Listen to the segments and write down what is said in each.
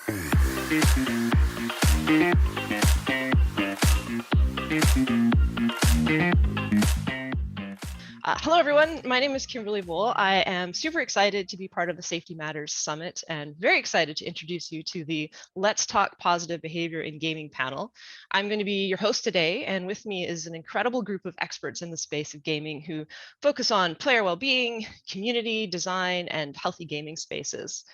Hello, everyone. My name is Kimberly Wool. I am super excited to be part of the Safety Matters Summit and very excited to introduce you to the Let's Talk Positive Behavior in Gaming panel. I'm going to be your host today, and with me is an incredible group of experts in the space of gaming who focus on player well-being, community, design, and healthy gaming spaces.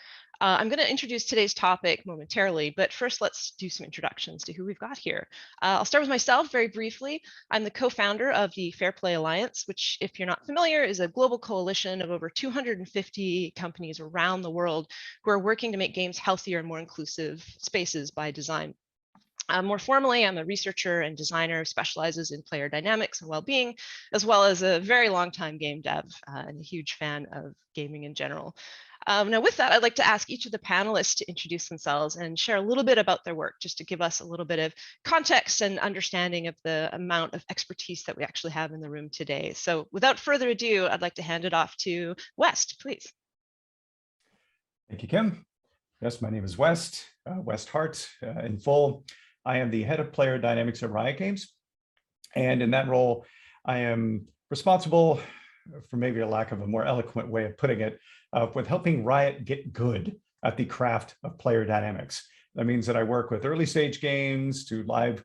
I'm going to introduce today's topic momentarily, but first let's do some introductions to who we've got here. I'll start with myself very briefly. I'm the co-founder of the Fair Play Alliance, which, if you're not familiar, is a global coalition of over 250 companies around the world who are working to make games healthier and more inclusive spaces by design. More formally, I'm a researcher and designer who specializes in player dynamics and well-being, as well as a very long-time game dev and a huge fan of gaming in general. Now, with that, I'd like to ask each of the panelists to introduce themselves and share a little bit about their work, just to give us a little bit of context and understanding of the amount of expertise that we actually have in the room today. So without further ado, I'd like to hand it off to West, please. Thank you, Kim. Yes, my name is West Hart in full. I am the head of player dynamics at Riot Games. And in that role, I am responsible, for maybe a lack of a more eloquent way of putting it, with helping Riot get good at the craft of player dynamics. That means that I work with early stage games to live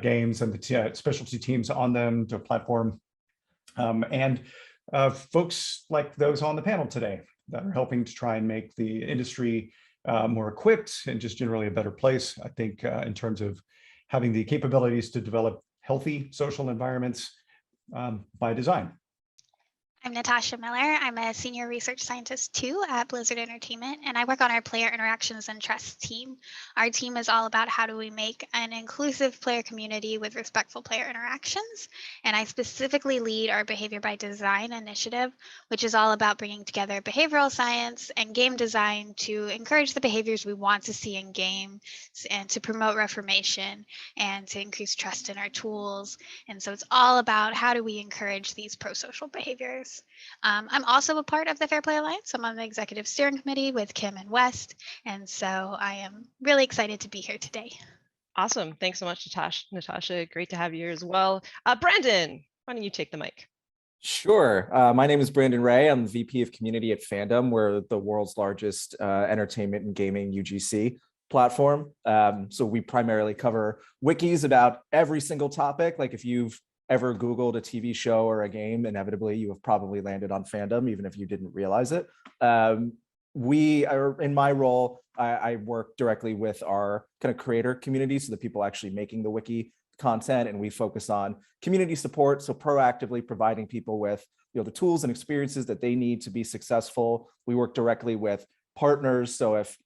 games and the specialty teams on them to platform, and folks like those on the panel today that are helping to try and make the industry more equipped and just generally a better place, I think, in terms of having the capabilities to develop healthy social environments by design. I'm Natasha Miller. I'm a senior research scientist too at Blizzard Entertainment, and I work on our player interactions and trust team. Our team is all about how do we make an inclusive player community with respectful player interactions. And I specifically lead our Behavior by Design initiative, which is all about bringing together behavioral science and game design to encourage the behaviors we want to see in games and to promote reformation and to increase trust in our tools. And so it's all about how do we encourage these pro-social behaviors. I'm also a part of the Fair Play Alliance. I'm on the executive steering committee with Kim and West. And so I am really excited to be here today. Awesome. Thanks so much, Natasha. Great to have you here as well. Brandon, why don't you take the mic? Sure. My name is Brandon Ray. I'm the VP of Community at Fandom. We're the world's largest entertainment and gaming UGC platform. So we primarily cover wikis about every single topic. Like if you've ever Googled a TV show or a game, inevitably you have probably landed on Fandom, even if you didn't realize it. We are, in my role, I work directly with our kind of creator community, so the people actually making the wiki content, and we focus on community support, so proactively providing people with the tools and experiences that they need to be successful. We work directly with partners, so if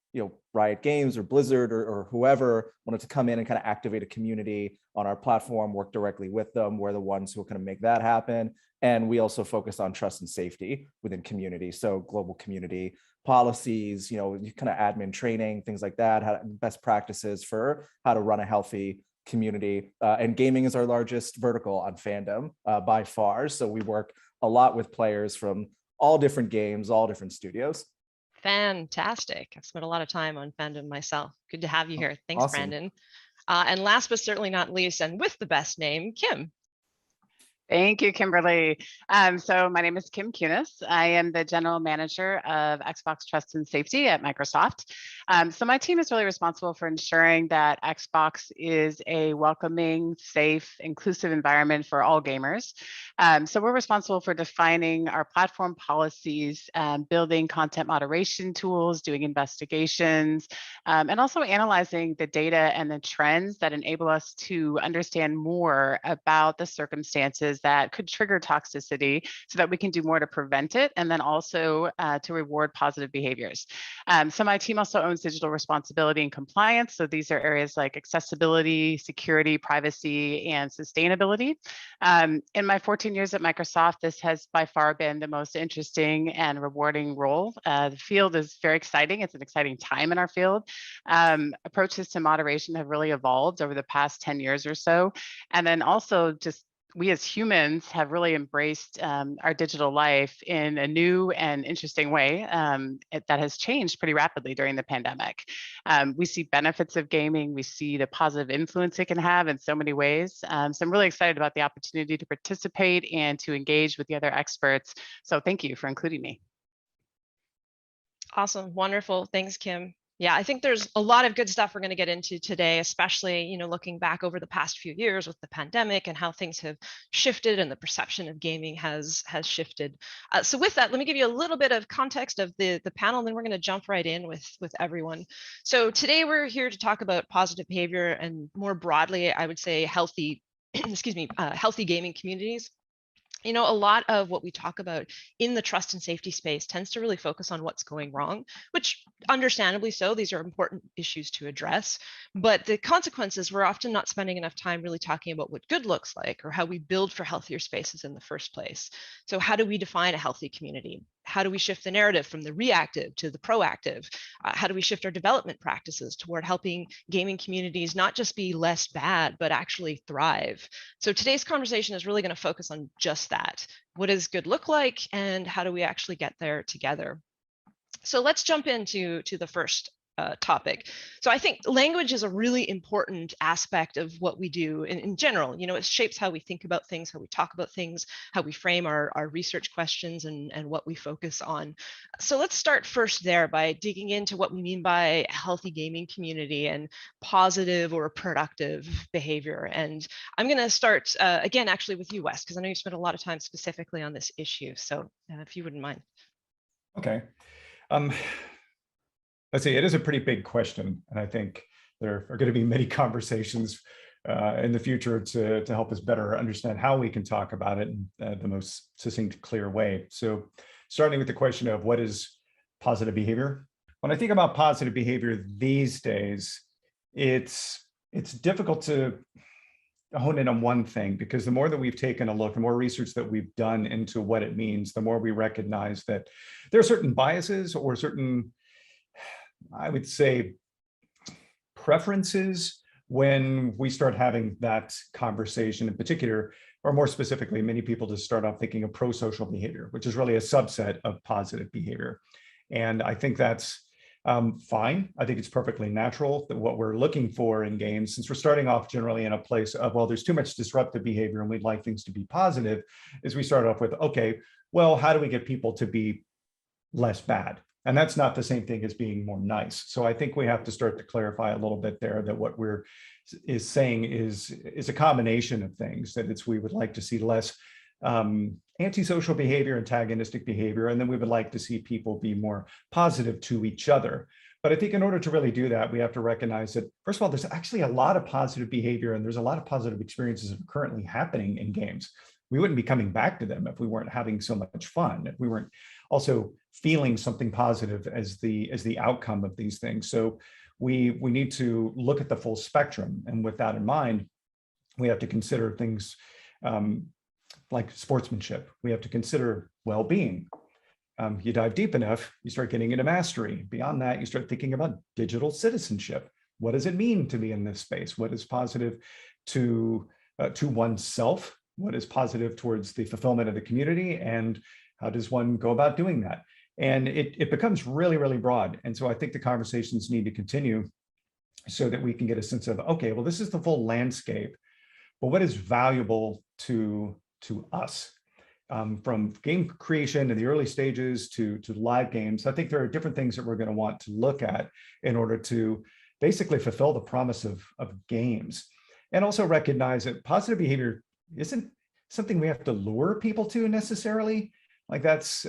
Riot Games or Blizzard or whoever wanted to come in and kind of activate a community on our platform, work directly with them. We're the ones who are going to make that happen. And we also focus on trust and safety within community. So global community policies, kind of admin training, things like that, best practices for how to run a healthy community. And gaming is our largest vertical on Fandom by far. So we work a lot with players from all different games, all different studios. Fantastic. I've spent a lot of time on Fandom myself. Good to have you here. Thanks, Awesome. Brandon. And last but certainly not least, and with the best name, Kim. Thank you, Kimberly. So my name is Kim Kunis. I am the General Manager of Xbox Trust and Safety at Microsoft. So my team is really responsible for ensuring that Xbox is a welcoming, safe, inclusive environment for all gamers. So we're responsible for defining our platform policies, building content moderation tools, doing investigations, and also analyzing the data and the trends that enable us to understand more about the circumstances that could trigger toxicity so that we can do more to prevent it, and then also to reward positive behaviors. So my team also owns digital responsibility and compliance. So these are areas like accessibility, security, privacy, and sustainability. In my 14 years at Microsoft, this has by far been the most interesting and rewarding role. The field is very exciting. It's an exciting time in our field. Approaches to moderation have really evolved over the past 10 years or so. And then also just we as humans have really embraced our digital life in a new and interesting way that has changed pretty rapidly during the pandemic. We see benefits of gaming. We see the positive influence it can have in so many ways. So I'm really excited about the opportunity to participate and to engage with the other experts. So thank you for including me. Awesome. Wonderful. Thanks, Kim. Yeah, I think there's a lot of good stuff we're going to get into today, especially, looking back over the past few years with the pandemic and how things have shifted and the perception of gaming has shifted. So with that, let me give you a little bit of context of the panel, and then we're going to jump right in with everyone. So today we're here to talk about positive behavior and more broadly, I would say healthy, healthy gaming communities. A lot of what we talk about in the trust and safety space tends to really focus on what's going wrong, which understandably so, these are important issues to address. But the consequences, we're often not spending enough time really talking about what good looks like or how we build for healthier spaces in the first place. So how do we define a healthy community? How do we shift the narrative from the reactive to the proactive? How do we shift our development practices toward helping gaming communities not just be less bad, but actually thrive? So today's conversation is really going to focus on just that. What does good look like, and how do we actually get there together? So let's jump into the first topic. So I think language is a really important aspect of what we do in general. It shapes how we think about things, how we talk about things, how we frame our research questions and what we focus on. So let's start first there by digging into what we mean by a healthy gaming community and positive or productive behavior. And I'm going to start again, actually with you, Wes, because I know you spent a lot of time specifically on this issue. So if you wouldn't mind. Okay. Let's see, it is a pretty big question. And I think there are going to be many conversations in the future to help us better understand how we can talk about it in the most succinct, clear way. So starting with the question of what is positive behavior? When I think about positive behavior these days, it's difficult to hone in on one thing, because the more that we've taken a look, the more research that we've done into what it means, the more we recognize that there are certain biases or certain, I would say, preferences when we start having that conversation in particular, or more specifically, many people just start off thinking of pro-social behavior, which is really a subset of positive behavior. And I think that's fine. I think it's perfectly natural that what we're looking for in games, since we're starting off generally in a place of, well, there's too much disruptive behavior and we'd like things to be positive, is we start off with, okay, well, how do we get people to be less bad? And that's not the same thing as being more nice. So I think we have to start to clarify a little bit there that what we're saying is a combination of things, that we would like to see less antisocial behavior, antagonistic behavior, and then we would like to see people be more positive to each other. But I think in order to really do that, we have to recognize that, first of all, there's actually a lot of positive behavior and there's a lot of positive experiences that are currently happening in games. We wouldn't be coming back to them if we weren't having so much fun, if we weren't also feeling something positive as the outcome of these things. So we need to look at the full spectrum. And with that in mind, we have to consider things like sportsmanship. We have to consider well-being. You dive deep enough, you start getting into mastery. Beyond that, you start thinking about digital citizenship. What does it mean to be in this space? What is positive to oneself? What is positive towards the fulfillment of the community? And how does one go about doing that? And it becomes really, really broad. And so I think the conversations need to continue so that we can get a sense of, okay, well, this is the full landscape, but what is valuable to us? From game creation in the early stages to live games, I think there are different things that we're going to want to look at in order to basically fulfill the promise of games. And also recognize that positive behavior isn't something we have to lure people to necessarily. Like that's,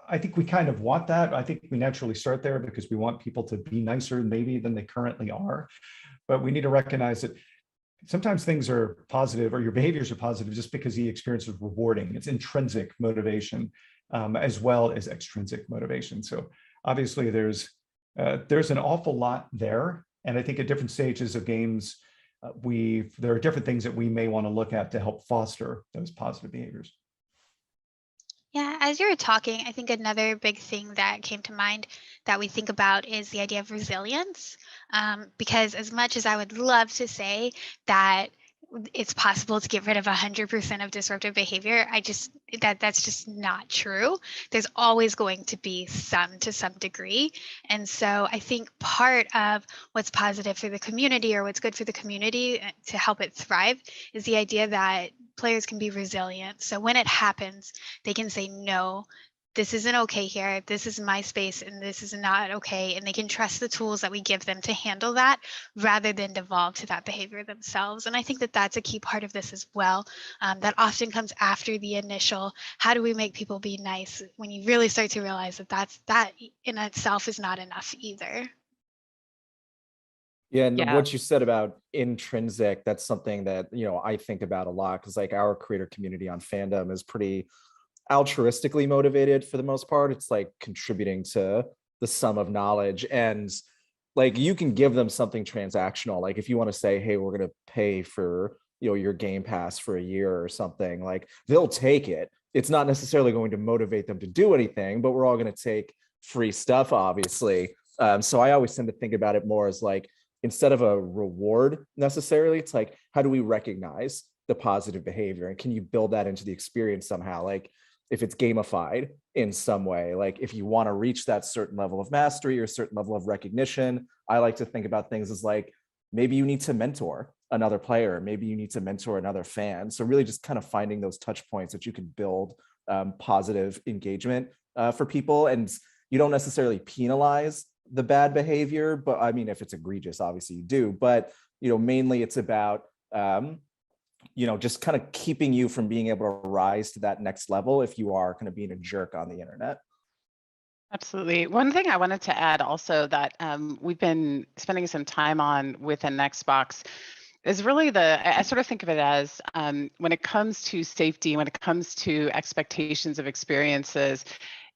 I think we kind of want that. I think we naturally start there because we want people to be nicer maybe than they currently are. But we need to recognize that sometimes things are positive or your behaviors are positive just because the experience is rewarding. It's intrinsic motivation as well as extrinsic motivation. So obviously there's an awful lot there. And I think at different stages of games, there are different things that we may want to look at to help foster those positive behaviors. Yeah, as you were talking, I think another big thing that came to mind that we think about is the idea of resilience. Because as much as I would love to say that it's possible to get rid of 100% of disruptive behavior. That's just not true. There's always going to be some to some degree. And so I think part of what's positive for the community or what's good for the community to help it thrive is the idea that players can be resilient. So when it happens, they can say, no, this isn't okay here. This is my space and this is not okay. And they can trust the tools that we give them to handle that rather than devolve to that behavior themselves. And I think that that's a key part of this as well. That often comes after the initial, how do we make people be nice? When you really start to realize that in itself is not enough either. Yeah, and Yeah. what you said about intrinsic, that's something that, I think about a lot, because like our creator community on Fandom is pretty altruistically motivated for the most part. It's like contributing to the sum of knowledge, and like you can give them something transactional. Like if you want to say, hey, we're going to pay for your Game Pass for a year or something, like they'll take it. It's not necessarily going to motivate them to do anything, but we're all going to take free stuff, obviously. So I always tend to think about it more as like, instead of a reward necessarily, it's like, how do we recognize the positive behavior, and can you build that into the experience somehow? Like if it's gamified in some way, like if you want to reach that certain level of mastery or a certain level of recognition, I like to think about things as like, maybe you need to mentor another player, maybe you need to mentor another fan. So really just kind of finding those touch points that you can build positive engagement for people. And you don't necessarily penalize the bad behavior, but I mean, if it's egregious, obviously you do, but mainly it's about just kind of keeping you from being able to rise to that next level if you are kind of being a jerk on the internet. Absolutely. One thing I wanted to add also that we've been spending some time on within Xbox is really I sort of think of it as when it comes to safety, when it comes to expectations of experiences,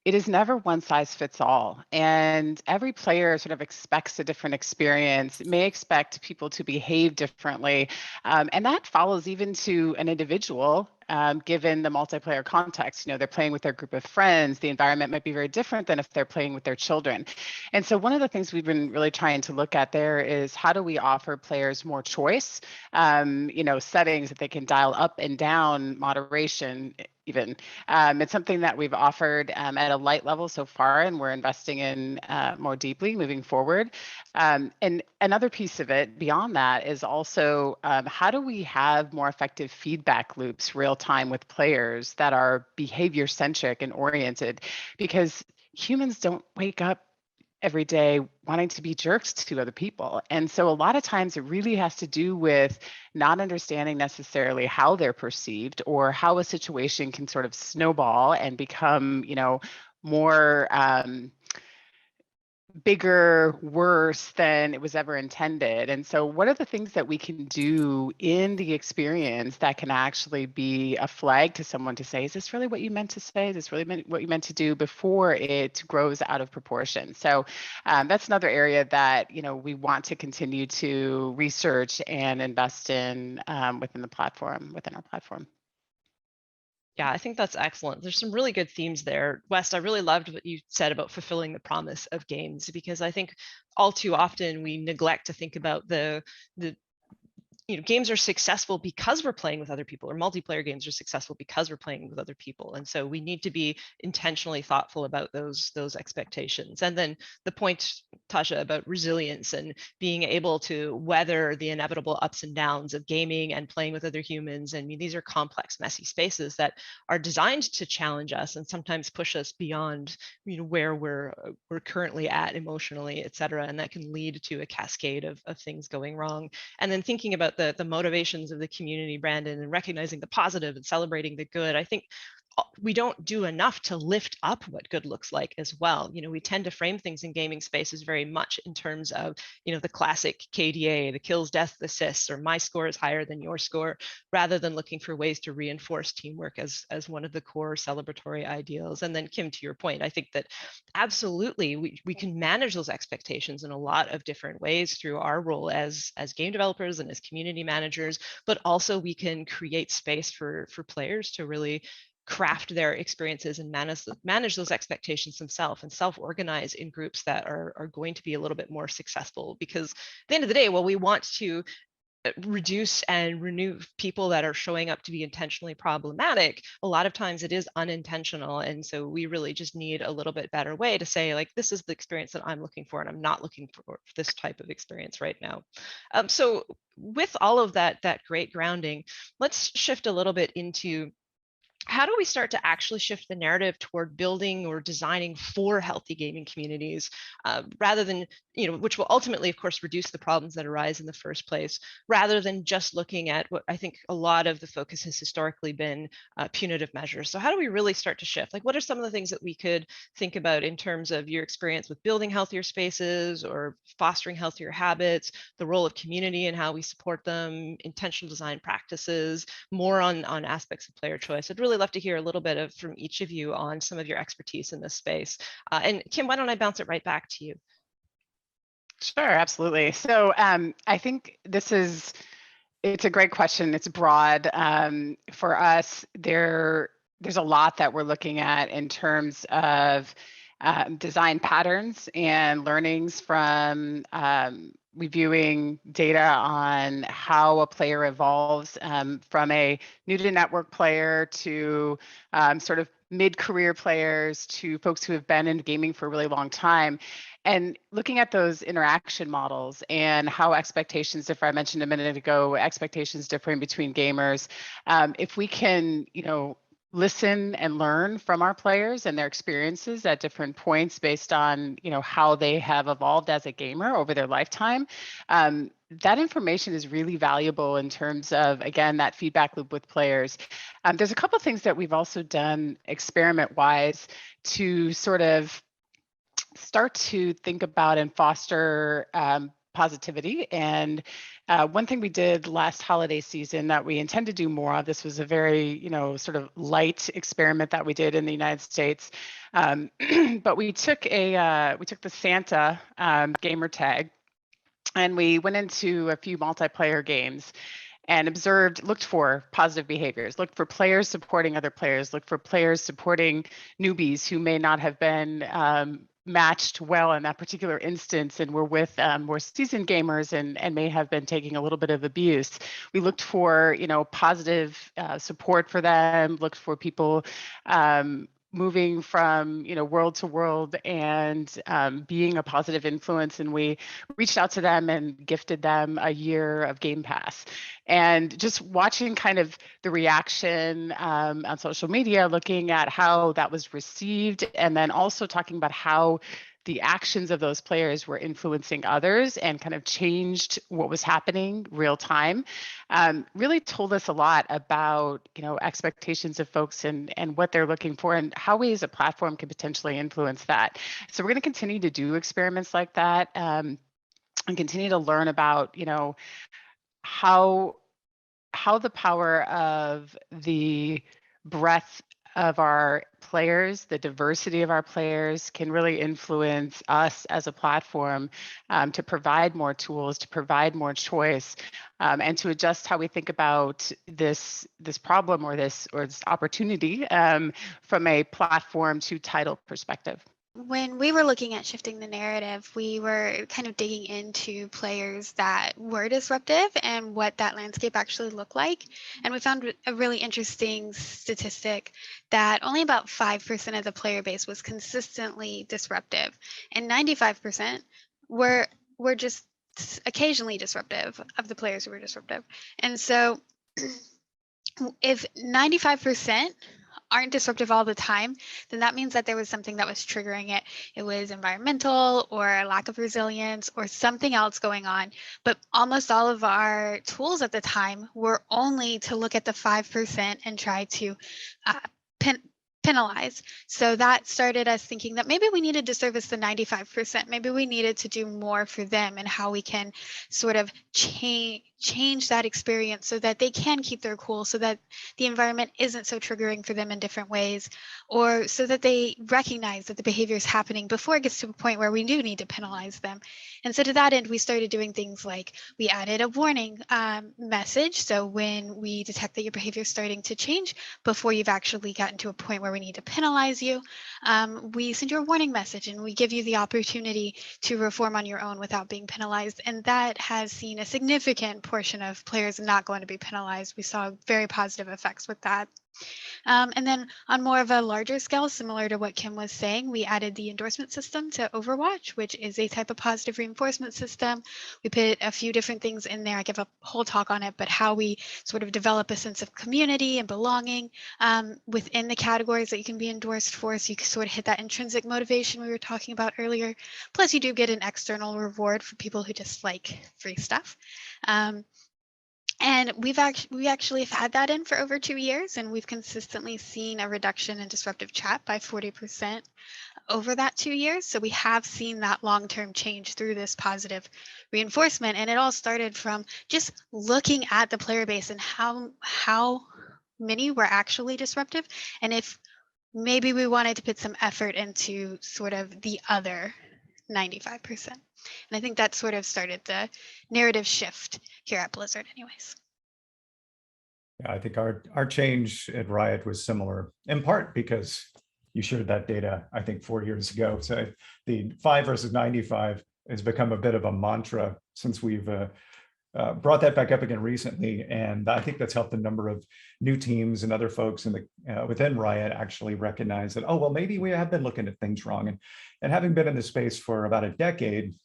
it is never one size fits all. And every player sort of expects a different experience, may expect people to behave differently. And that follows even to an individual, given the multiplayer context. They're playing with their group of friends. The environment might be very different than if they're playing with their children. And so one of the things we've been really trying to look at there is, how do we offer players more choice, settings that they can dial up and down, moderation even. It's something that we've offered at a light level so far, and we're investing in more deeply moving forward. And another piece of it beyond that is also, how do we have more effective feedback loops real time with players that are behavior centric and oriented? Because humans don't wake up every day wanting to be jerks to other people. And so a lot of times it really has to do with not understanding necessarily how they're perceived, or how a situation can sort of snowball and become, more bigger, worse than it was ever intended. And so what are the things that we can do in the experience that can actually be a flag to someone to say, is this really what you meant to say? Is this really what you meant to do, before it grows out of proportion? So that's another area that, we want to continue to research and invest in within our platform. Yeah, I think that's excellent. There's some really good themes there. West, I really loved what you said about fulfilling the promise of games, because I think all too often we neglect to think about the games are successful because we're playing with other people, or multiplayer games are successful because we're playing with other people. And so we need to be intentionally thoughtful about those expectations. And then the point, Tasha, about resilience and being able to weather the inevitable ups and downs of gaming and playing with other humans. I mean, these are complex, messy spaces that are designed to challenge us and sometimes push us beyond, where we're currently at emotionally, et cetera. And that can lead to a cascade of things going wrong. And then thinking about the motivations of the community, Brandon, and recognizing the positive and celebrating the good. I think we don't do enough to lift up what good looks like as well. We tend to frame things in gaming spaces very much in terms of, the classic KDA, the kills, deaths, assists, or my score is higher than your score, rather than looking for ways to reinforce teamwork as one of the core celebratory ideals. And then Kim, to your point, I think that absolutely we can manage those expectations in a lot of different ways through our role as game developers and as community managers, but also we can create space for players to really craft their experiences and manage those expectations themselves, and self-organize in groups that are going to be a little bit more successful. Because at the end of the day, well, we want to reduce and remove people that are showing up to be intentionally problematic, a lot of times it is unintentional. And so we really just need a little bit better way to say, like, this is the experience that I'm looking for, and I'm not looking for this type of experience right now. So with all of that great grounding, let's shift a little bit into how do we start to actually shift the narrative toward building or designing for healthy gaming communities, rather than, which will ultimately, of course, reduce the problems that arise in the first place, rather than just looking at what I think a lot of the focus has historically been, punitive measures. So how do we really start to shift? Like, what are some of the things that we could think about in terms of your experience with building healthier spaces or fostering healthier habits, the role of community and how we support them, intentional design practices, more on aspects of player choice? I'd really love to hear a little bit from each of you on some of your expertise in this space. And Kim, why don't I bounce it right back to you? Sure, absolutely. So I think it's a great question. It's broad. For us, there's a lot that we're looking at in terms of design patterns and learnings from reviewing data on how a player evolves from a new to network player to sort of mid-career players to folks who have been in gaming for a really long time. And looking at those interaction models and how expectations differ. I mentioned a minute ago, expectations differing between gamers. If we can, listen and learn from our players and their experiences at different points based on, how they have evolved as a gamer over their lifetime, that information is really valuable in terms of, again, that feedback loop with players. There's a couple of things that we've also done experiment-wise to sort of start to think about and foster positivity. And one thing we did last holiday season that we intend to do more of, this was a very, sort of light experiment that we did in the United States. But we took the Santa gamer tag, and we went into a few multiplayer games and looked for positive behaviors, looked for players supporting other players, looked for players supporting newbies who may not have been matched well in that particular instance and were with more seasoned gamers and may have been taking a little bit of abuse. We looked for, positive support for them, looked for people moving from world to world and being a positive influence, and we reached out to them and gifted them a year of Game Pass. And just watching kind of the reaction on social media, looking at how that was received, and then also talking about how the actions of those players were influencing others and kind of changed what was happening real time, really told us a lot about, expectations of folks and what they're looking for and how we as a platform can potentially influence that. So we're going to continue to do experiments like that and continue to learn about, how the power of the breadth of our players, the diversity of our players can really influence us as a platform to provide more tools, to provide more choice, and to adjust how we think about this problem or this opportunity from a platform to title perspective. When we were looking at shifting the narrative, we were kind of digging into players that were disruptive and what that landscape actually looked like. And we found a really interesting statistic that only about 5% of the player base was consistently disruptive, and 95% were just occasionally disruptive of the players who were disruptive. And so if 95% aren't disruptive all the time, then that means that there was something that was triggering it. It was environmental or a lack of resilience or something else going on. But almost all of our tools at the time were only to look at the 5% and try to penalize. So that started us thinking that maybe we needed to service the 95%. Maybe we needed to do more for them and how we can sort of change that experience so that they can keep their cool, so that the environment isn't so triggering for them in different ways, or so that they recognize that the behavior is happening before it gets to a point where we do need to penalize them. And so to that end, we started doing things like we added a warning message. So when we detect that your behavior is starting to change before you've actually gotten to a point where we need to penalize you, we send you a warning message and we give you the opportunity to reform on your own without being penalized. And that has seen a significant portion of players not going to be penalized. We saw very positive effects with that. And then on more of a larger scale, similar to what Kim was saying, we added the endorsement system to Overwatch, which is a type of positive reinforcement system. We put a few different things in there. I give a whole talk on it, but how we sort of develop a sense of community and belonging within the categories that you can be endorsed for. So you can sort of hit that intrinsic motivation we were talking about earlier. Plus, you do get an external reward for people who just like free stuff. And we actually have had that in for over 2 years, and we've consistently seen a reduction in disruptive chat by 40% over that 2 years. So we have seen that long-term change through this positive reinforcement. And it all started from just looking at the player base and how many were actually disruptive. And if maybe we wanted to put some effort into sort of the other 95%. And I think that sort of started the narrative shift here at Blizzard anyways. Yeah, I think our change at Riot was similar, in part because you shared that data, I think 4 years ago. So the 5 versus 95 has become a bit of a mantra since we've brought that back up again recently. And I think that's helped a number of new teams and other folks in the within Riot actually recognize that, oh, well, maybe we have been looking at things wrong. And having been in this space for about a decade,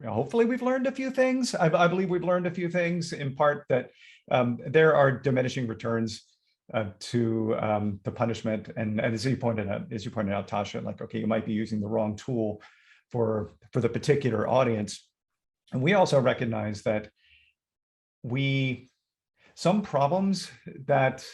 hopefully we've learned a few things. I believe we've learned a few things, in part that there are diminishing returns to the punishment. And as you pointed out, Tasha, like, okay, you might be using the wrong tool for the particular audience. And we also recognize that some problems that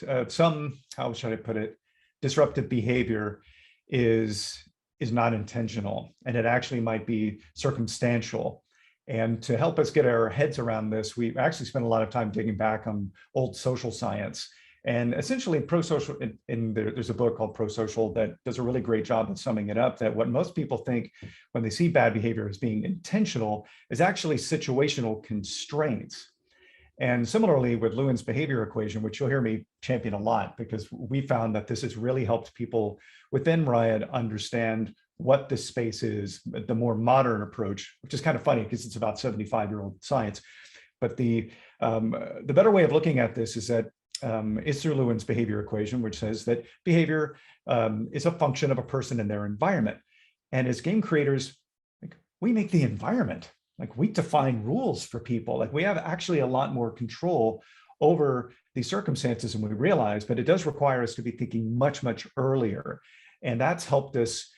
how should I put it, disruptive behavior is not intentional, and it actually might be circumstantial. And to help us get our heads around this, we actually spent a lot of time digging back on old social science. And essentially, pro-social, there's a book called Pro-Social that does a really great job of summing it up, that what most people think when they see bad behavior as being intentional is actually situational constraints. And similarly with Lewin's behavior equation, which you'll hear me champion a lot, because we found that this has really helped people within Riot understand what this space is, the more modern approach, which is kind of funny because it's about 75-year-old science. But the better way of looking at this is that is through Lewin's behavior equation, which says that behavior is a function of a person and their environment. And as game creators, like, we make the environment. Like, we define rules for people. Like, we have actually a lot more control over the circumstances than we realize, but it does require us to be thinking much, much earlier. And that's helped us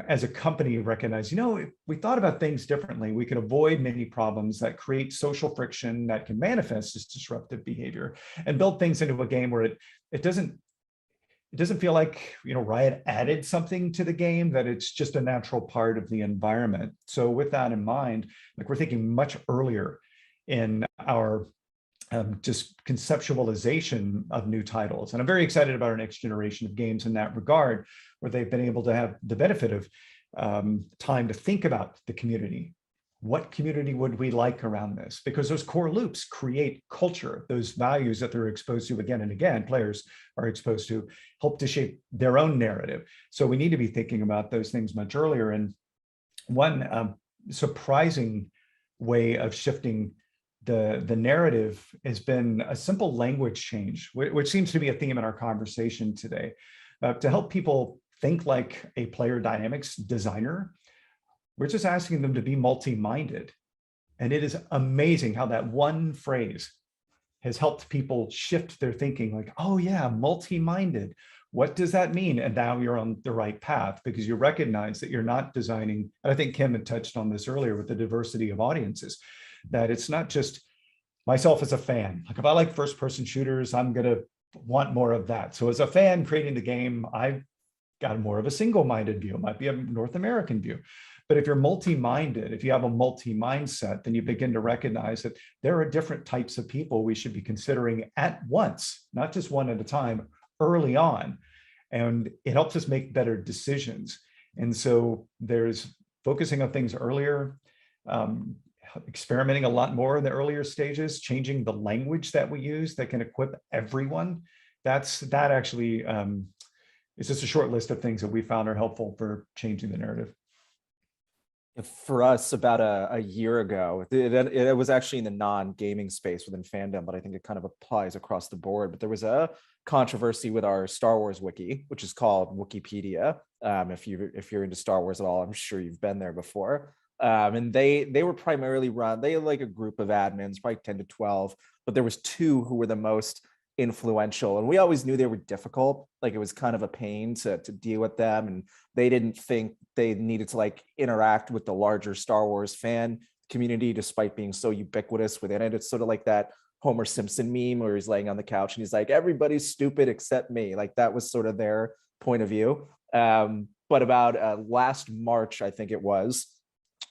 as a company recognize, if we thought about things differently, we could avoid many problems that create social friction that can manifest as disruptive behavior, and build things into a game where it doesn't feel like Riot added something to the game, that it's just a natural part of the environment. So with that in mind, like, we're thinking much earlier in our just conceptualization of new titles. And I'm very excited about our next generation of games in that regard, where they've been able to have the benefit of time to think about the community. What community would we like around this? Because those core loops create culture. Those values that they're exposed to again and again, players are exposed to, help to shape their own narrative. So we need to be thinking about those things much earlier. And one surprising way of shifting the narrative has been a simple language change, which seems to be a theme in our conversation today, to help people think like a player dynamics designer. We're just asking them to be multi-minded. And it is amazing how that one phrase has helped people shift their thinking, like, oh yeah, multi-minded. What does that mean? And now you're on the right path, because you recognize that you're not designing, and I think Kim had touched on this earlier with the diversity of audiences, that it's not just myself as a fan. Like, if I like first-person shooters, I'm gonna want more of that. So as a fan creating the game, I've got more of a single-minded view. It might be a North American view. But if you're multi-minded, if you have a multi-mindset, then you begin to recognize that there are different types of people we should be considering at once, not just one at a time, early on. And it helps us make better decisions. And so there's focusing on things earlier, experimenting a lot more in the earlier stages, changing the language that we use that can equip everyone. That actually is just a short list of things that we found are helpful for changing the narrative. For us, about a year ago, it was actually in the non-gaming space within fandom, but I think it kind of applies across the board. But there was a controversy with our Star Wars wiki, which is called Wikipedia. If you're into Star Wars at all, I'm sure you've been there before. And they were primarily run. They had like a group of admins, probably 10 to 12, but there was two who were the most influential, and we always knew they were difficult. Like it was kind of a pain to deal with them, and they didn't think they needed to like interact with the larger Star Wars fan community despite being so ubiquitous within it. It's sort of like that Homer Simpson meme where he's laying on the couch and he's like, everybody's stupid except me. Like that was sort of their point of view. But about last March, I think it was,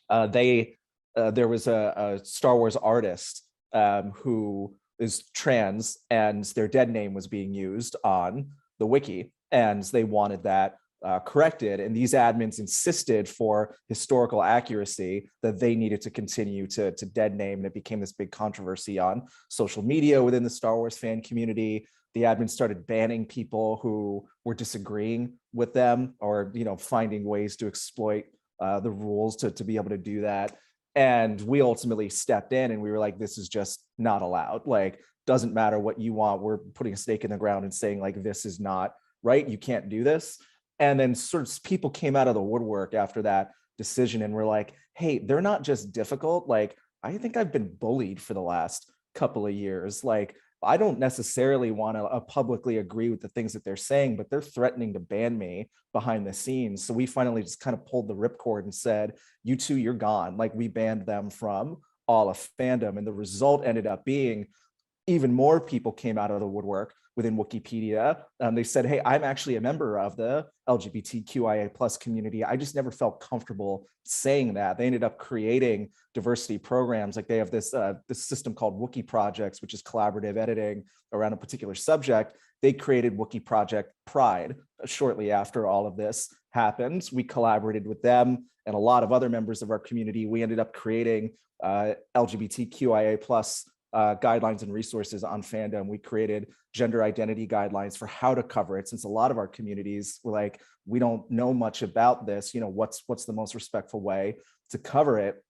there was a Star Wars artist who is trans, and their dead name was being used on the wiki, and they wanted that corrected. And these admins insisted for historical accuracy that they needed to continue to dead name, and it became this big controversy on social media within the Star Wars fan community. The admins started banning people who were disagreeing with them, or finding ways to exploit the rules to be able to do that. And we ultimately stepped in and we were like, this is just not allowed. Like, doesn't matter what you want. We're putting a stake in the ground and saying like, this is not right. You can't do this. And then sort of people came out of the woodwork after that decision and were like, hey, they're not just difficult. Like, I think I've been bullied for the last couple of years. Like, I don't necessarily want to publicly agree with the things that they're saying, but they're threatening to ban me behind the scenes. So we finally just kind of pulled the ripcord and said, you two, you're gone. Like, we banned them from all of fandom. And the result ended up being even more people came out of the woodwork within Wikipedia. They said, hey, I'm actually a member of the LGBTQIA plus community. I just never felt comfortable saying that. They ended up creating diversity programs. Like they have this system called Wiki Projects, which is collaborative editing around a particular subject. They created Wiki Project Pride shortly after all of this happened. We collaborated with them and a lot of other members of our community. We ended up creating LGBTQIA plus guidelines and resources on fandom. We created gender identity guidelines for how to cover it, since a lot of our communities were like, we don't know much about this, what's the most respectful way to cover it.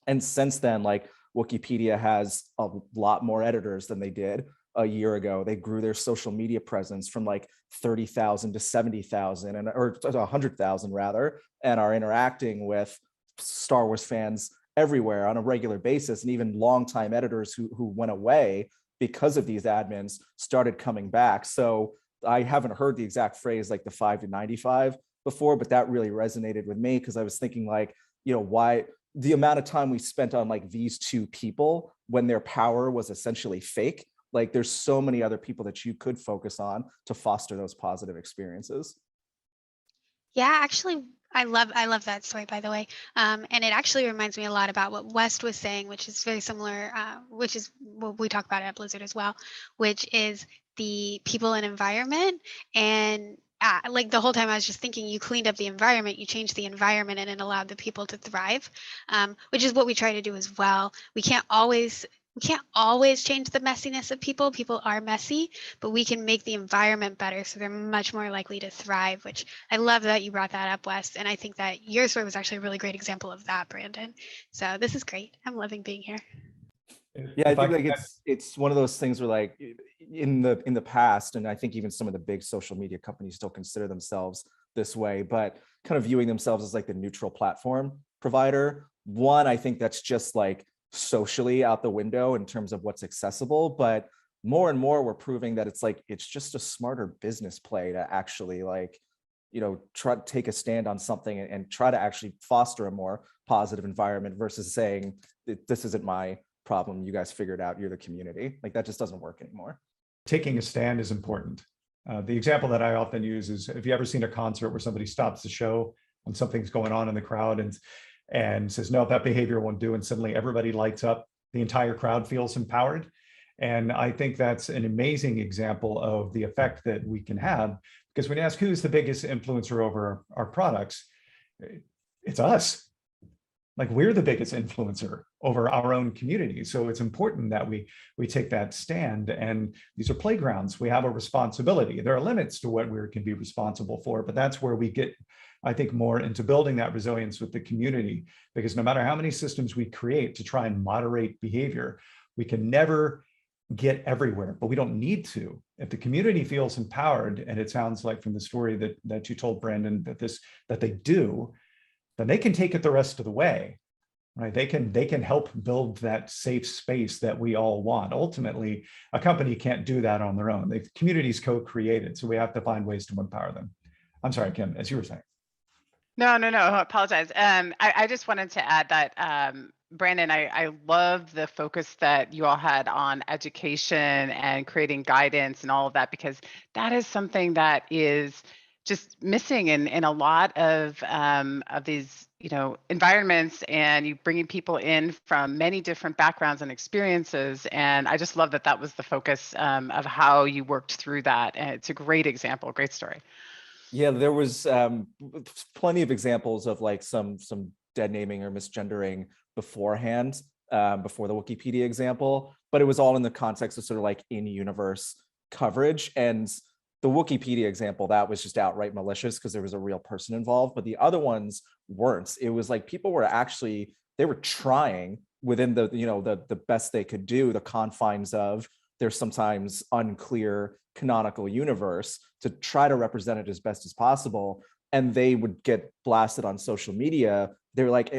And since then, like, Wikipedia has a lot more editors than they did a year ago. They grew their social media presence from like 30,000 to 70,000 or 100,000 rather, and are interacting with Star Wars fans everywhere on a regular basis. And even longtime editors who went away because of these admins started coming back. So I haven't heard the exact phrase like the 5 to 95 before, but that really resonated with me, because I was thinking like, why the amount of time we spent on like these two people when their power was essentially fake. Like, there's so many other people that you could focus on to foster those positive experiences. Yeah, actually, I love that story, by the way. And it actually reminds me a lot about what West was saying, which is very similar, which is what we talk about at Blizzard as well, which is the people and environment. And like the whole time I was just thinking, you cleaned up the environment, you changed the environment, and it allowed the people to thrive, which is what we try to do as well. We can't always change the messiness of people. People are messy, but we can make the environment better so they're much more likely to thrive, which I love that you brought that up, Wes. And I think that your story was actually a really great example of that, Brandon. So this is great. I'm loving being here. Yeah, I think like it's one of those things where like in the past, and I think even some of the big social media companies still consider themselves this way, but kind of viewing themselves as like the neutral platform provider. One, I think that's just like socially out the window in terms of what's accessible, but more and more we're proving that it's just a smarter business play to actually like, try to take a stand on something and try to actually foster a more positive environment versus saying this isn't my problem, you guys figure it out, you're the community. Like, that just doesn't work anymore. Taking a stand is important. The example that I often use is, have you ever seen a concert where somebody stops the show when something's going on in the crowd and says, no, that behavior won't do, and suddenly everybody lights up, the entire crowd feels empowered? And I think that's an amazing example of the effect that we can have, because when you ask who's the biggest influencer over our products, it's us. Like, we're the biggest influencer over our own community. So it's important that we take that stand. And these are playgrounds. We have a responsibility. There are limits to what we can be responsible for, but that's where we get I think, more into building that resilience with the community, because no matter how many systems we create to try and moderate behavior, we can never get everywhere, but we don't need to. If the community feels empowered, and it sounds like from the story that you told, Brandon, that they do, then they can take it the rest of the way. Right? They can help build that safe space that we all want. Ultimately, a company can't do that on their own. The community's co-created, so we have to find ways to empower them. I'm sorry, Kim, as you were saying. No, I apologize. I just wanted to add that, Brandon, I love the focus that you all had on education and creating guidance and all of that, because that is something that is just missing in a lot of these, environments, and you bringing people in from many different backgrounds and experiences. And I just love that that was the focus of how you worked through that. And it's a great example, great story. Yeah, there was plenty of examples of like some dead naming or misgendering beforehand, before the Wikipedia example, but it was all in the context of sort of like in-universe coverage. And the Wikipedia example, that was just outright malicious because there was a real person involved, but the other ones weren't. It was like people were actually, they were trying within the, the best they could do, the confines of their sometimes unclear canonical universe, to try to represent it as best as possible. And they would get blasted on social media. They're like,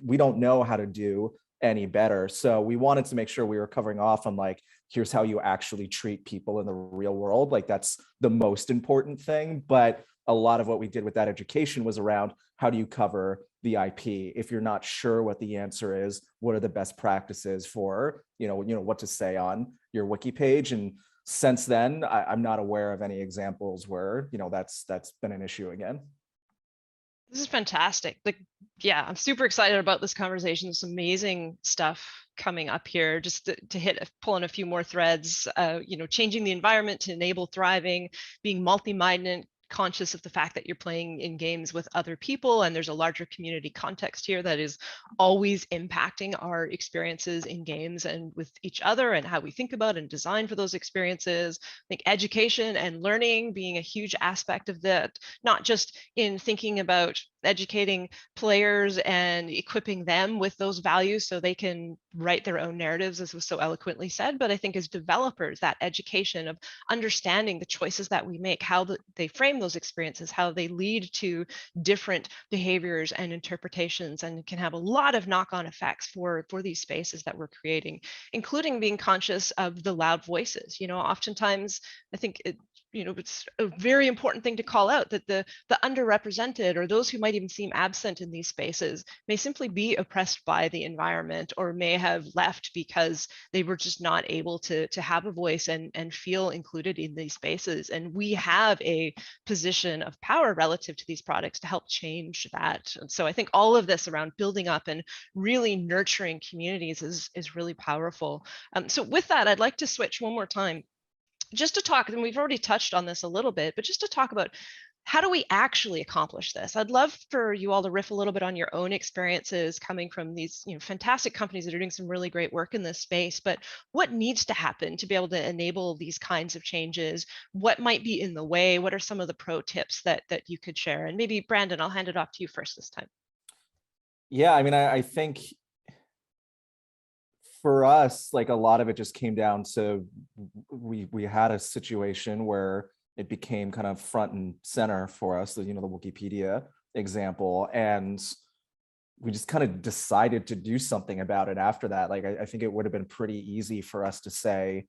we don't know how to do any better. So we wanted to make sure we were covering off on like, here's how you actually treat people in the real world. Like that's the most important thing. But a lot of what we did with that education was around how do you cover the IP? If you're not sure what the answer is, what are the best practices for, what to say on your wiki page? And since then, I'm not aware of any examples where, that's been an issue again. This is fantastic. Yeah, I'm super excited about this conversation. There's amazing stuff coming up here. Just to pull in a few more threads, changing the environment to enable thriving, being multi-minded, conscious of the fact that you're playing in games with other people, and there's a larger community context here that is always impacting our experiences in games and with each other, and how we think about and design for those experiences. I think education and learning being a huge aspect of that, not just in thinking about educating players and equipping them with those values so they can write their own narratives, as was so eloquently said, but I think as developers, that education of understanding the choices that we make, how they frame those experiences, how they lead to different behaviors and interpretations, and can have a lot of knock-on effects for these spaces that we're creating, including being conscious of the loud voices. Oftentimes I think it's a very important thing to call out that the underrepresented, or those who might even seem absent in these spaces, may simply be oppressed by the environment, or may have left because they were just not able to have a voice and feel included in these spaces. And we have a position of power relative to these products to help change that. And so I think all of this around building up and really nurturing communities is really powerful. So with that, I'd like to switch one more time just to talk, and we've already touched on this a little bit, but just to talk about how do we actually accomplish this? I'd love for you all to riff a little bit on your own experiences coming from these fantastic companies that are doing some really great work in this space, but what needs to happen to be able to enable these kinds of changes? What might be in the way? What are some of the pro tips that you could share? And maybe Brandon, I'll hand it off to you first this time. Yeah, I think for us, like a lot of it just came down to we had a situation where it became kind of front and center for us, the Wikipedia example, and we just kind of decided to do something about it after that. Like I think it would have been pretty easy for us to say,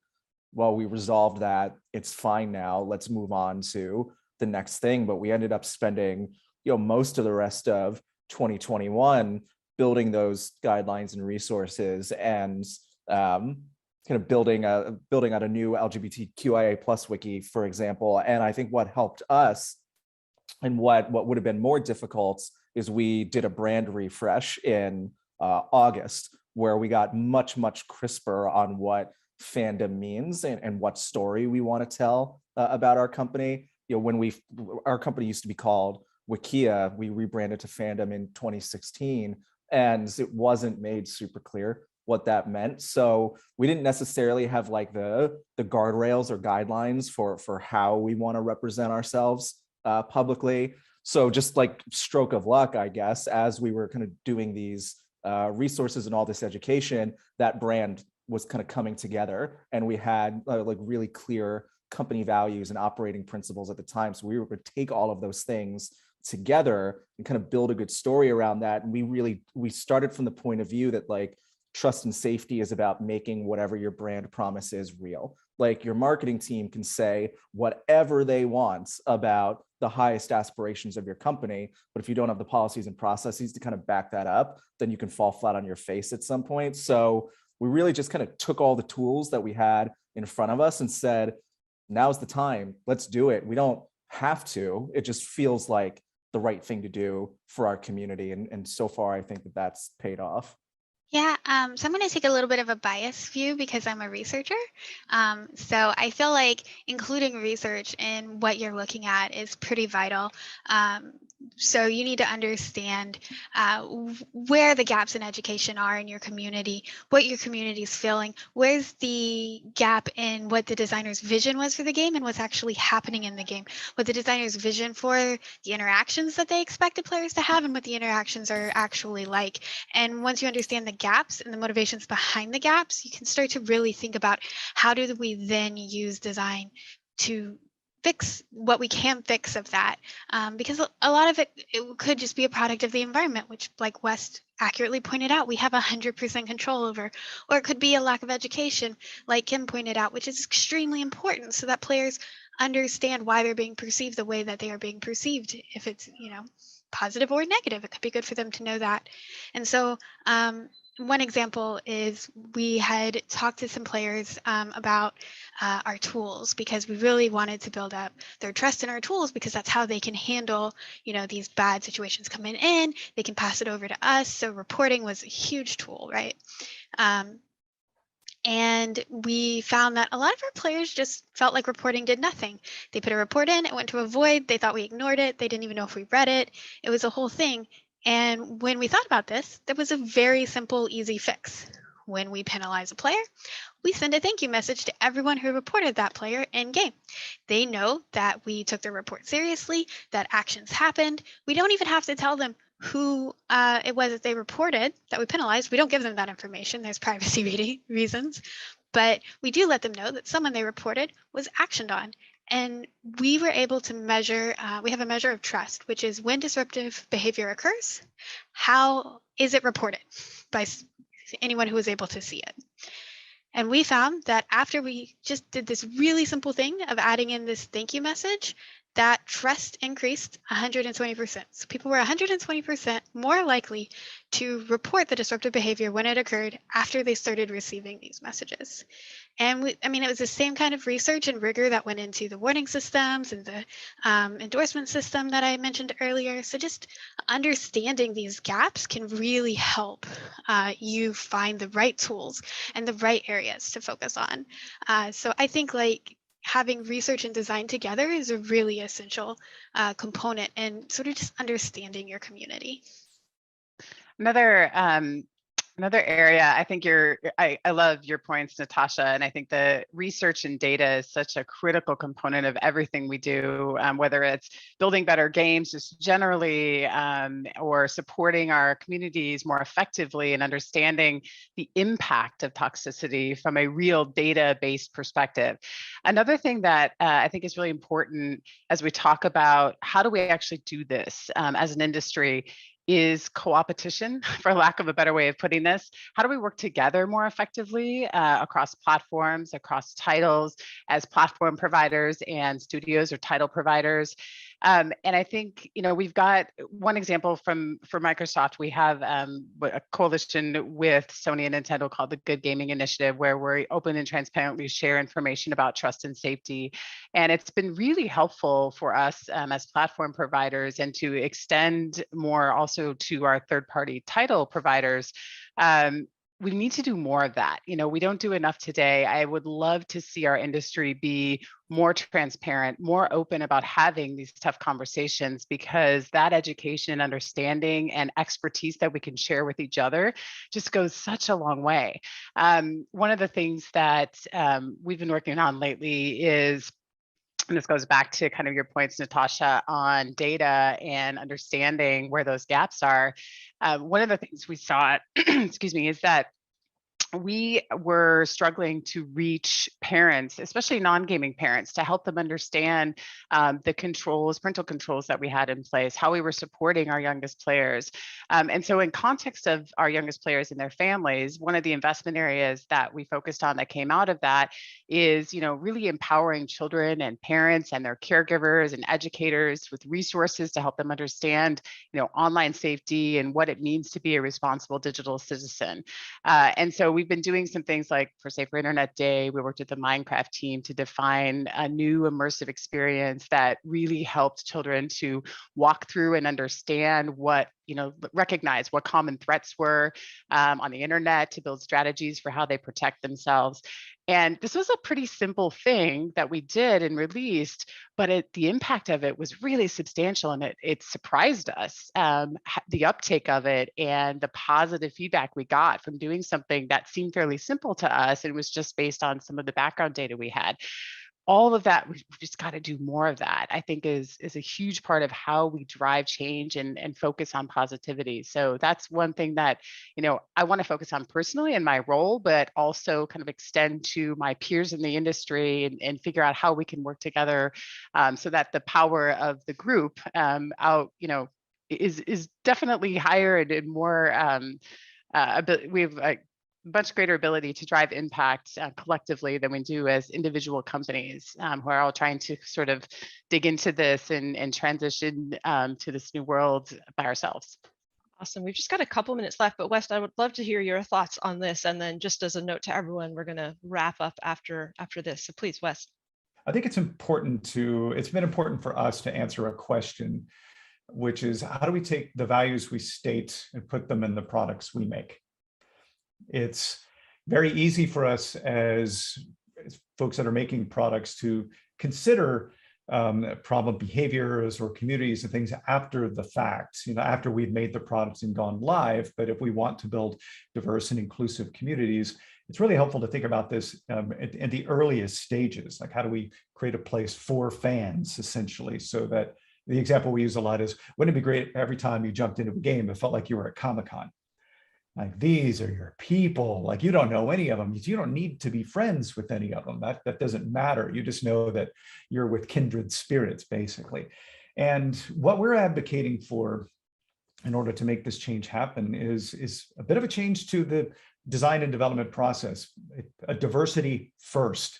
well, we resolved that, it's fine now, let's move on to the next thing. But we ended up spending most of the rest of 2021 building those guidelines and resources, and kind of building out a new LGBTQIA plus wiki, for example. And I think what helped us, and what would have been more difficult, is we did a brand refresh in August, where we got much crisper on what fandom means and what story we want to tell about our company. When our company used to be called Wikia, we rebranded to Fandom in 2016, and it wasn't made super clear what that meant. So we didn't necessarily have like the guardrails or guidelines for how we want to represent ourselves publicly. So just like stroke of luck, I guess, as we were kind of doing these resources and all this education, that brand was kind of coming together, and we had like really clear company values and operating principles at the time. So we were going to take all of those things together and kind of build a good story around that. And we started from the point of view that like trust and safety is about making whatever your brand promise is real. Like your marketing team can say whatever they want about the highest aspirations of your company, but if you don't have the policies and processes to kind of back that up, then you can fall flat on your face at some point. So we really just kind of took all the tools that we had in front of us and said, now's the time, let's do it. We don't have to, it just feels like the right thing to do for our community. And so far, I think that that's paid off. Yeah, so I'm going to take a little bit of a biased view because I'm a researcher. So I feel like including research in what you're looking at is pretty vital. So you need to understand where the gaps in education are in your community, what your community is feeling, where's the gap in what the designer's vision was for the game and what's actually happening in the game, what the designer's vision for the interactions that they expected players to have and what the interactions are actually like. And once you understand the gaps and the motivations behind the gaps, you can start to really think about how do we then use design to fix what we can fix of that, because a lot of it could just be a product of the environment, which like West accurately pointed out, we have 100% control over, or it could be a lack of education, like Kim pointed out, which is extremely important so that players understand why they're being perceived the way that they are being perceived. If it's, positive or negative, it could be good for them to know that. And so one example is we had talked to some players about our tools because we really wanted to build up their trust in our tools because that's how they can handle, these bad situations coming in. They can pass it over to us. So reporting was a huge tool, right? And we found that a lot of our players just felt like reporting did nothing. They put a report in, it went to a void, they thought we ignored it, they didn't even know if we read it. It was a whole thing. And when we thought about this, there was a very simple, easy fix. When we penalize a player, we send a thank you message to everyone who reported that player in game. They know that we took their report seriously, that actions happened. We don't even have to tell them who it was that they reported that we penalized. We don't give them that information. There's privacy reasons. But we do let them know that someone they reported was actioned on. And we were able to measure, we have a measure of trust, which is when disruptive behavior occurs, how is it reported by anyone who was able to see it. And we found that after we just did this really simple thing of adding in this thank you message, that trust increased 120%. So people were 120% more likely to report the disruptive behavior when it occurred after they started receiving these messages. And it was the same kind of research and rigor that went into the warning systems and the endorsement system that I mentioned earlier. So just understanding these gaps can really help you find the right tools and the right areas to focus on. So I think having research and design together is a really essential component and sort of just understanding your community. Another area, I think I love your points, Natasha, and I think the research and data is such a critical component of everything we do, whether it's building better games just generally, or supporting our communities more effectively and understanding the impact of toxicity from a real data-based perspective. Another thing that I think is really important as we talk about how do we actually do this as an industry is co-opetition, for lack of a better way of putting this. How do we work together more effectively across platforms, across titles, as platform providers and studios or title providers? And I think, we've got one example for Microsoft. We have a coalition with Sony and Nintendo called the Good Gaming Initiative, where we open and transparently share information about trust and safety. And it's been really helpful for us as platform providers and to extend more also to our third-party title providers. We need to do more of that. We don't do enough today. I would love to see our industry be more transparent, more open about having these tough conversations, because that education and understanding and expertise that we can share with each other just goes such a long way. One of the things that we've been working on lately is and this goes back to kind of your points, Natasha, on data and understanding where those gaps are. One of the things we saw, excuse me, is that we were struggling to reach parents, especially non-gaming parents, to help them understand the controls, parental controls that we had in place, how we were supporting our youngest players. And so in context of our youngest players and their families, one of the investment areas that we focused on that came out of that is, really empowering children and parents and their caregivers and educators with resources to help them understand, online safety and what it means to be a responsible digital citizen. And so we've been doing some things like for Safer Internet Day, we worked with the Minecraft team to define a new immersive experience that really helped children to walk through and understand what, recognize what common threats were on the internet, to build strategies for how they protect themselves. And this was a pretty simple thing that we did and released, but the impact of it was really substantial, and it surprised us, the uptake of it and the positive feedback we got from doing something that seemed fairly simple to us. And was just based on some of the background data we had. All of that, we've just got to do more of that, I think is a huge part of how we drive change and focus on positivity. So that's one thing that, I want to focus on personally in my role, but also kind of extend to my peers in the industry and figure out how we can work together so that the power of the group is definitely higher and more, we have a much greater ability to drive impact collectively than we do as individual companies who are all trying to sort of dig into this and transition to this new world by ourselves. Awesome. We've just got a couple minutes left, but West, I would love to hear your thoughts on this. And then just as a note to everyone, we're going to wrap up after this. So please, West. I think it's been important for us to answer a question, which is how do we take the values we state and put them in the products we make? It's very easy for us as folks that are making products to consider problem behaviors or communities and things after the fact, after we've made the products and gone live. But if we want to build diverse and inclusive communities, it's really helpful to think about this in the earliest stages. Like, how do we create a place for fans, essentially, so that the example we use a lot is, wouldn't it be great every time you jumped into a game, it felt like you were at Comic-Con? Like, these are your people. Like, you don't know any of them. You don't need to be friends with any of them. That doesn't matter. You just know that you're with kindred spirits, basically. And what we're advocating for in order to make this change happen is a bit of a change to the design and development process, a diversity first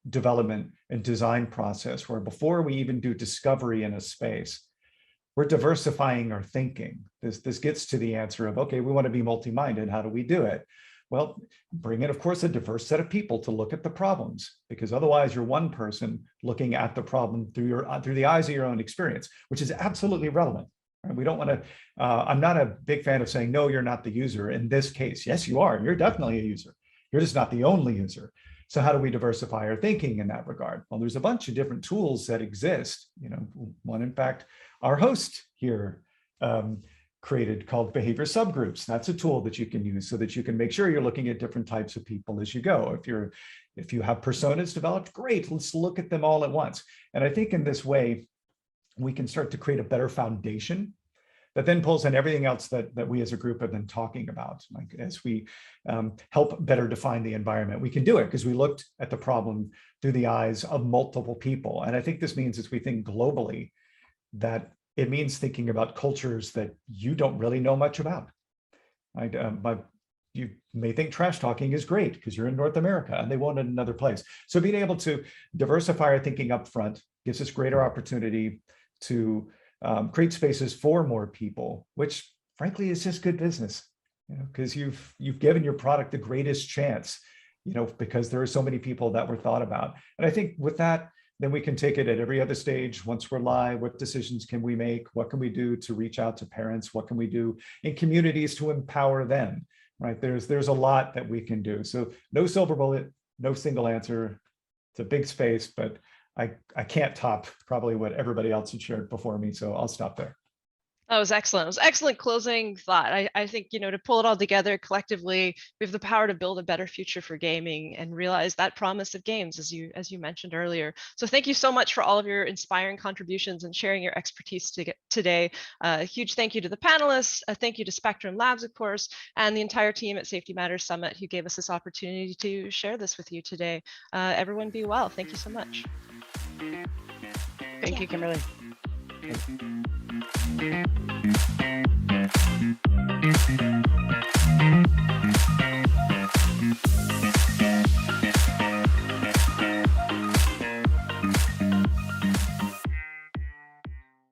development and design process, where before we even do discovery in a space, we're diversifying our thinking. This gets to the answer of, okay, we want to be multi-minded. How do we do it? Well, bring in, of course, a diverse set of people to look at the problems, because otherwise you're one person looking at the problem through the eyes of your own experience, which is absolutely relevant. Right? We don't want to, I'm not a big fan of saying, no, you're not the user in this case. Yes, you are. You're definitely a user. You're just not the only user. So how do we diversify our thinking in that regard? Well, there's a bunch of different tools that exist. One, in fact, our host here created, called behavior subgroups. That's a tool that you can use so that you can make sure you're looking at different types of people as you go. If you have personas developed, great, let's look at them all at once. And I think in this way, we can start to create a better foundation that then pulls in everything else that we as a group have been talking about. Like, as we help better define the environment, we can do it because we looked at the problem through the eyes of multiple people. And I think this means, as we think globally, that it means thinking about cultures that you don't really know much about. Right? You may think trash talking is great because you're in North America and they won't in another place. So being able to diversify our thinking up front gives us greater opportunity to create spaces for more people, which frankly is just good business, because you've given your product the greatest chance, because there are so many people that were thought about. And I think with that, then we can take it at every other stage. Once we're live, what decisions can we make? What can we do to reach out to parents? What can we do in communities to empower them? Right? There's a lot that we can do. So no silver bullet, no single answer. It's a big space, but I can't top probably what everybody else had shared before me. So I'll stop there. That was excellent. It was excellent closing thought. I think, to pull it all together collectively, we have the power to build a better future for gaming and realize that promise of games, as you mentioned earlier. So thank you so much for all of your inspiring contributions and sharing your expertise today. A huge thank you to the panelists. A thank you to Spectrum Labs, of course, and the entire team at Safety Matters Summit who gave us this opportunity to share this with you today. Everyone be well. Thank you so much. Thank you, Kimberly. Yeah.